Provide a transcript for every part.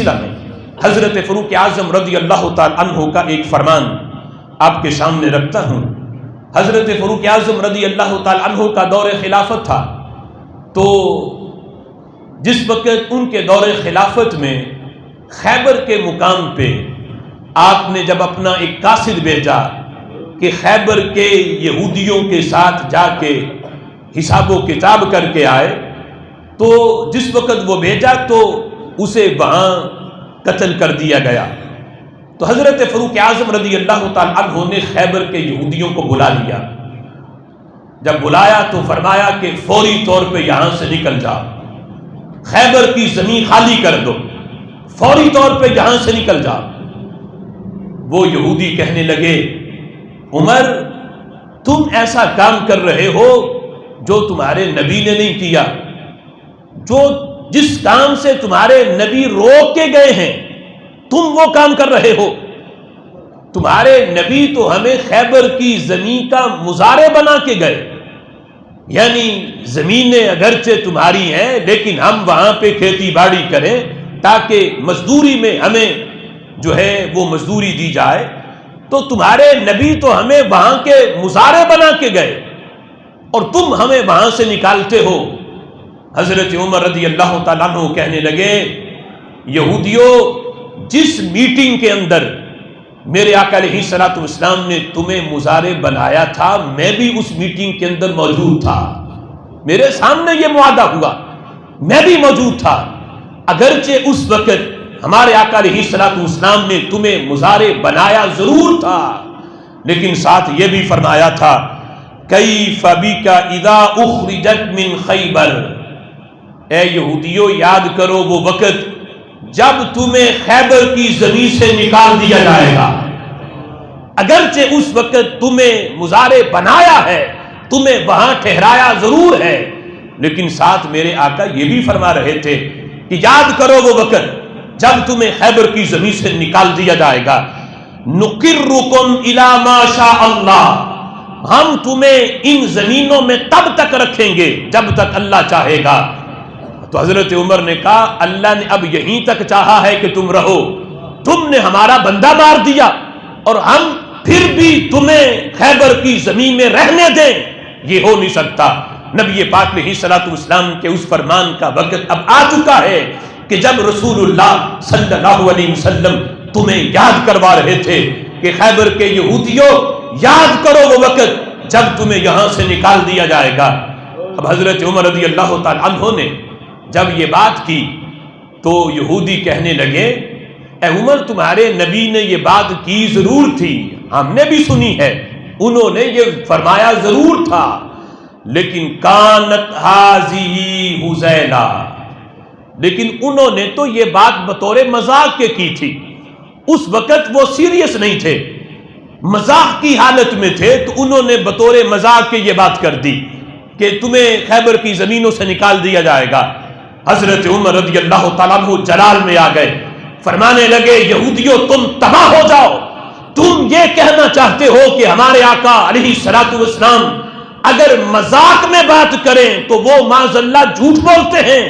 میں حضرت فاروق اعظم رضی اللہ تعالی عنہ کا ایک فرمان آپ کے سامنے رکھتا ہوں۔ حضرت فاروق اعظم رضی اللہ تعالی عنہ کا دور خلافت تھا، تو جس وقت ان کے دور خلافت میں خیبر کے مقام پہ آپ نے جب اپنا ایک قاصد بھیجا کہ خیبر کے یہودیوں کے ساتھ جا کے حساب و کتاب کر کے آئے، تو جس وقت وہ بھیجا تو اسے وہاں قتل کر دیا گیا۔ تو حضرت فاروق اعظم رضی اللہ تعالی عنہ نے خیبر کے یہودیوں کو بلا لیا۔ جب بلایا تو فرمایا کہ فوری طور پہ یہاں سے نکل جاؤ، خیبر کی زمین خالی کر دو، فوری طور پہ یہاں سے نکل جاؤ۔ وہ یہودی کہنے لگے، عمر تم ایسا کام کر رہے ہو جو تمہارے نبی نے نہیں کیا، جس کام سے تمہارے نبی روک کے گئے ہیں تم وہ کام کر رہے ہو۔ تمہارے نبی تو ہمیں خیبر کی زمین کا مزارع بنا کے گئے، یعنی زمینیں اگرچہ تمہاری ہیں لیکن ہم وہاں پہ کھیتی باڑی کریں تاکہ مزدوری میں ہمیں جو ہے وہ مزدوری دی جائے، تو تمہارے نبی تو ہمیں وہاں کے مزارع بنا کے گئے اور تم ہمیں وہاں سے نکالتے ہو۔ حضرت عمر رضی اللہ تعالیٰ عنہ کہنے لگے، یہودیوں جس میٹنگ کے اندر میرے آقا علیہ الصلوۃ والسلام نے تمہیں مزارع بنایا تھا، میں بھی اس میٹنگ کے اندر موجود تھا، میرے سامنے یہ معاہدہ ہوا، میں بھی موجود تھا۔ اگرچہ اس وقت ہمارے آقا علیہ الصلوۃ والسلام نے تمہیں مزارع بنایا ضرور تھا، لیکن ساتھ یہ بھی فرمایا تھا، کیف بک اذا اخرجت من خیبر، اے یہودیوں یاد کرو وہ وقت جب تمہیں خیبر کی زمین سے نکال دیا جائے گا۔ اگرچہ اس وقت تمہیں مزارع بنایا ہے، تمہیں وہاں ٹھہرایا ضرور ہے، لیکن ساتھ میرے آقا یہ بھی فرما رہے تھے کہ یاد کرو وہ وقت جب تمہیں خیبر کی زمین سے نکال دیا جائے گا، نقرکم الی ما شاء اللہ، ہم تمہیں ان زمینوں میں تب تک رکھیں گے جب تک اللہ چاہے گا۔ تو حضرت عمر نے کہا، اللہ نے اب یہیں تک چاہا ہے کہ تم رہو، تم نے ہمارا بندہ مار دیا اور ہم پھر بھی تمہیں خیبر کی زمین میں رہنے دیں، یہ ہو نہیں سکتا۔ نبی پاک علیہ الصلوۃ والسلام کے اس فرمان کا وقت اب آ چکا ہے کہ جب رسول اللہ صلی اللہ علیہ وسلم تمہیں یاد کروا رہے تھے کہ خیبر کے یہودیوں یاد کرو وہ وقت جب تمہیں یہاں سے نکال دیا جائے گا۔ اب حضرت عمر رضی اللہ تعالی عنہ نے جب یہ بات کی تو یہودی کہنے لگے، اے عمر تمہارے نبی نے یہ بات کی ضرور تھی، ہم نے بھی سنی ہے، انہوں نے یہ فرمایا ضرور تھا، لیکن کانت ہذہ ہزیلا، لیکن انہوں نے تو یہ بات بطور مذاق کے کی تھی، اس وقت وہ سیریس نہیں تھے، مذاق کی حالت میں تھے، تو انہوں نے بطور مذاق کے یہ بات کر دی کہ تمہیں خیبر کی زمینوں سے نکال دیا جائے گا۔ حضرت عمر رضی اللہ تعالیٰ عنہ جلال میں آ گئے، فرمانے لگے، یہودیوں تم تباہ ہو جاؤ، تم یہ کہنا چاہتے ہو کہ ہمارے آقا علیہ الصلوۃ والسلام اگر مذاق میں بات کریں تو وہ معاذ اللہ جھوٹ بولتے ہیں،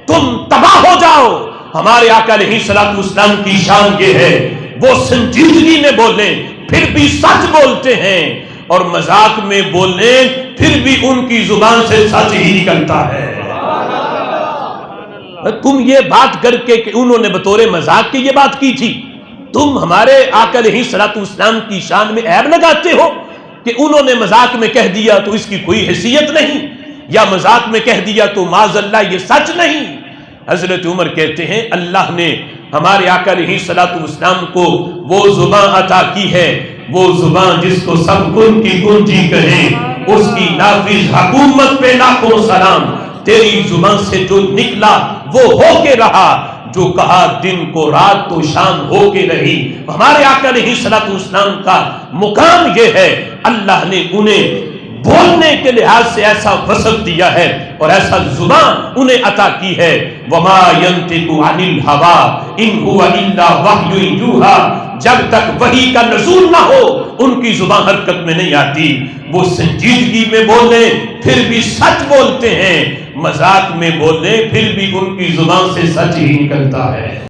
تم تباہ ہو جاؤ۔ ہمارے آقا علیہ الصلوۃ والسلام کی شان یہ ہے، وہ سنجیدگی میں بولیں پھر بھی سچ بولتے ہیں، اور مذاق میں بولیں پھر بھی ان کی زبان سے سچ ہی نکلتا ہے۔ تم یہ بات کر کے کہ انہوں نے بطور مذاق کی یہ بات کی تھی، تم ہمارے آقا علیہ الصلوۃ والسلام کی شان میں عیب لگاتے ہو کہ انہوں نے مذاق میں کہہ دیا تو اس کی کوئی حیثیت نہیں، یا مذاق میں کہہ دیا تو معاذ اللہ یہ سچ نہیں۔ حضرت عمر کہتے ہیں، اللہ نے ہمارے آقا علیہ الصلوۃ والسلام کو وہ زبان عطا کی ہے، وہ زبان جس کو سب کن کی کنجی کہیں، اس کی نافذ حکومت پہ لاکھوں سلام، تیری زبان سے جو نکلا وہ ہو کے رہا، جو کہا دن کو رات تو شام ہو کے رہی۔ ہمارے آقا علیہ الصلوۃ والسلام کا مقام یہ ہے، اللہ نے انہیں بولنے کے لحاظ سے ایسا وصف دیا ہے اور ایسا زبان انہیں عطا کی ہے، وما ينطق عن الهوى ان هو الا وحی یوحی، جب تک وحی کا نزول نہ ہو ان کی زبان حرکت میں نہیں آتی۔ وہ سنجیدگی میں بولے پھر بھی سچ بولتے ہیں، مذاق میں بولے پھر بھی ان کی زبان سے سچ ہی نکلتا ہے۔